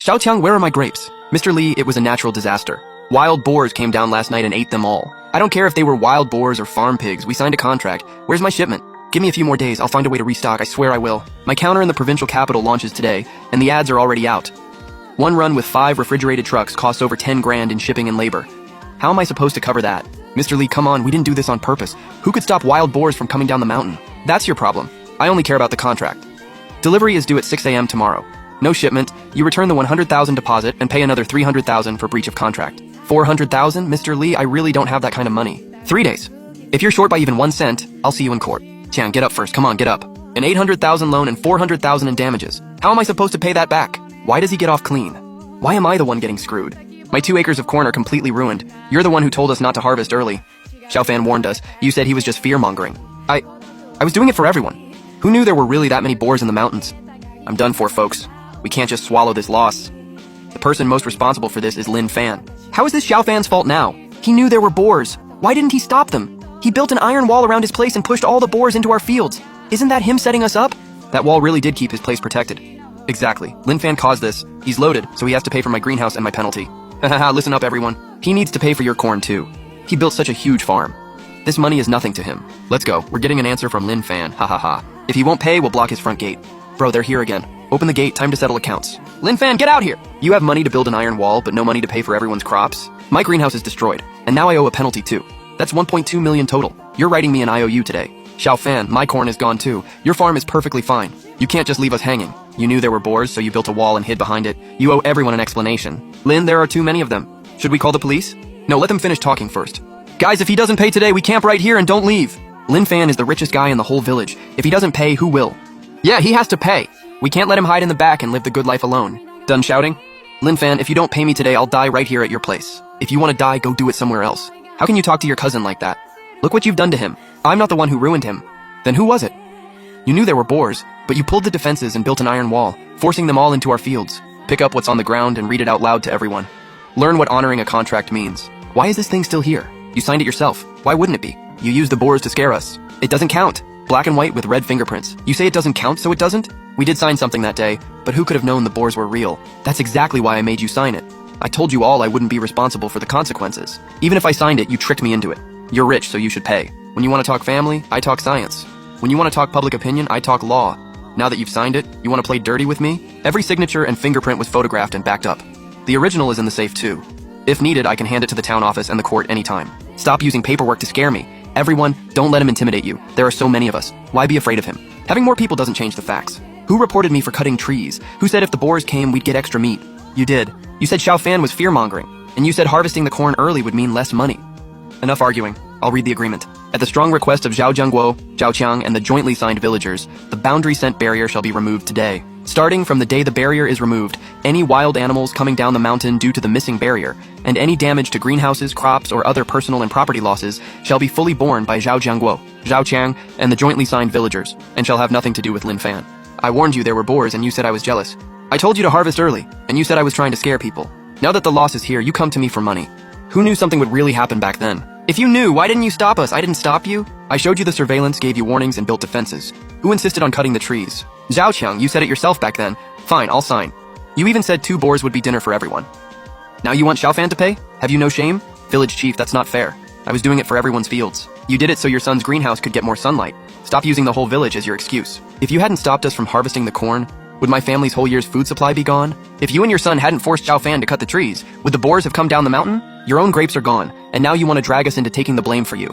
Xiaoqiang, where are my grapes? Mr. Li, it was a natural disaster. Wild boars came down last night and ate them all. I don't care if they were wild boars or farm pigs, we signed a contract. Where's my shipment? Give me a few more days, I'll find a way to restock, I swear I will. My counter in the provincial capital launches today, and the ads are already out. One run with 5 refrigerated trucks costs over 10 grand in shipping and labor. How am I supposed to cover that? Mr. Li, come on, we didn't do this on purpose. Who could stop wild boars from coming down the mountain? That's your problem. I only care about the contract. Delivery is due at 6 a.m. tomorrow. No shipment, you return the 100,000 deposit and pay another 300,000 for breach of contract. 400,000? Mr. Li, I really don't have that kind of money. 3 days. If you're short by even 1 cent, I'll see you in court. Tian, get up first, come on, get up. An 800,000 loan and 400,000 in damages. How am I supposed to pay that back? Why does he get off clean? Why am I the one getting screwed? My 2 acres of corn are completely ruined. You're the one who told us not to harvest early. Xiaofan warned us. You said he was just fear-mongering. I was doing it for everyone. Who knew there were really that many boars in the mountains? I'm done for, folks. We can't just swallow this loss. The person most responsible for this is Lin Fan. How is this Xiaofan's fault now? He knew there were boars. Why didn't he stop them? He built an iron wall around his place and pushed all the boars into our fields. Isn't that him setting us up? That wall really did keep his place protected. Exactly. Lin Fan caused this. He's loaded, so he has to pay for my greenhouse and my penalty. Hahaha, listen up everyone. He needs to pay for your corn too. He built such a huge farm. This money is nothing to him. Let's go. We're getting an answer from Lin Fan. Hahaha. If he won't pay, we'll block his front gate. Bro, they're here again. Open the gate, time to settle accounts. Lin Fan, get out here! You have money to build an iron wall, but no money to pay for everyone's crops? My greenhouse is destroyed, and now I owe a penalty too. That's 1.2 million total. You're writing me an IOU today. Xiaofan, my corn is gone too. Your farm is perfectly fine. You can't just leave us hanging. You knew there were boars, so you built a wall and hid behind it. You owe everyone an explanation. Lin, there are too many of them. Should we call the police? No, let them finish talking first. Guys, if he doesn't pay today, we camp right here and don't leave. Lin Fan is the richest guy in the whole village. If he doesn't pay, who will? Yeah, he has to pay. We can't let him hide in the back and live the good life alone. Done shouting? Lin Fan, if you don't pay me today, I'll die right here at your place. If you want to die, go do it somewhere else. How can you talk to your cousin like that? Look what you've done to him. I'm not the one who ruined him. Then who was it? You knew there were boars, but you pulled the defenses and built an iron wall, forcing them all into our fields. Pick up what's on the ground and read it out loud to everyone. Learn what honoring a contract means. Why is this thing still here? You signed it yourself. Why wouldn't it be? You used the boars to scare us. It doesn't count. Black and white with red fingerprints. You say it doesn't count, so it doesn't? We did sign something that day, but who could have known the boars were real? That's exactly why I made you sign it. I told you all I wouldn't be responsible for the consequences. Even if I signed it, you tricked me into it. You're rich, so you should pay. When you want to talk family, I talk science. When you want to talk public opinion, I talk law. Now that you've signed it, you want to play dirty with me? Every signature and fingerprint was photographed and backed up. The original is in the safe too. If needed, I can hand it to the town office and the court anytime. Stop using paperwork to scare me. Everyone, don't let him intimidate you. There are so many of us. Why be afraid of him? Having more people doesn't change the facts. Who reported me for cutting trees? Who said if the boars came, we'd get extra meat? You did. You said Xiaofan was fear-mongering. And you said harvesting the corn early would mean less money. Enough arguing. I'll read the agreement. At the strong request of Zhao Jiangguo, Zhao Qiang, and the jointly signed villagers, the boundary scent barrier shall be removed today. Starting from the day the barrier is removed, any wild animals coming down the mountain due to the missing barrier, and any damage to greenhouses, crops, or other personal and property losses shall be fully borne by Zhao Jiangguo, Zhao Qiang, and the jointly signed villagers, and shall have nothing to do with Lin Fan. I warned you there were boars and you said I was jealous. I told you to harvest early, and you said I was trying to scare people. Now that the loss is here, you come to me for money. Who knew something would really happen back then? If you knew, why didn't you stop us? I didn't stop you. I showed you the surveillance, gave you warnings, and built defenses. Who insisted on cutting the trees? Zhao Qiang, you said it yourself back then. Fine, I'll sign. You even said 2 boars would be dinner for everyone. Now you want Xiaofan to pay? Have you no shame? Village chief, that's not fair. I was doing it for everyone's fields. You did it so your son's greenhouse could get more sunlight. Stop using the whole village as your excuse. If you hadn't stopped us from harvesting the corn, would my family's whole year's food supply be gone? If you and your son hadn't forced Xiaofan to cut the trees, would the boars have come down the mountain? Your own grapes are gone, and now you want to drag us into taking the blame for you.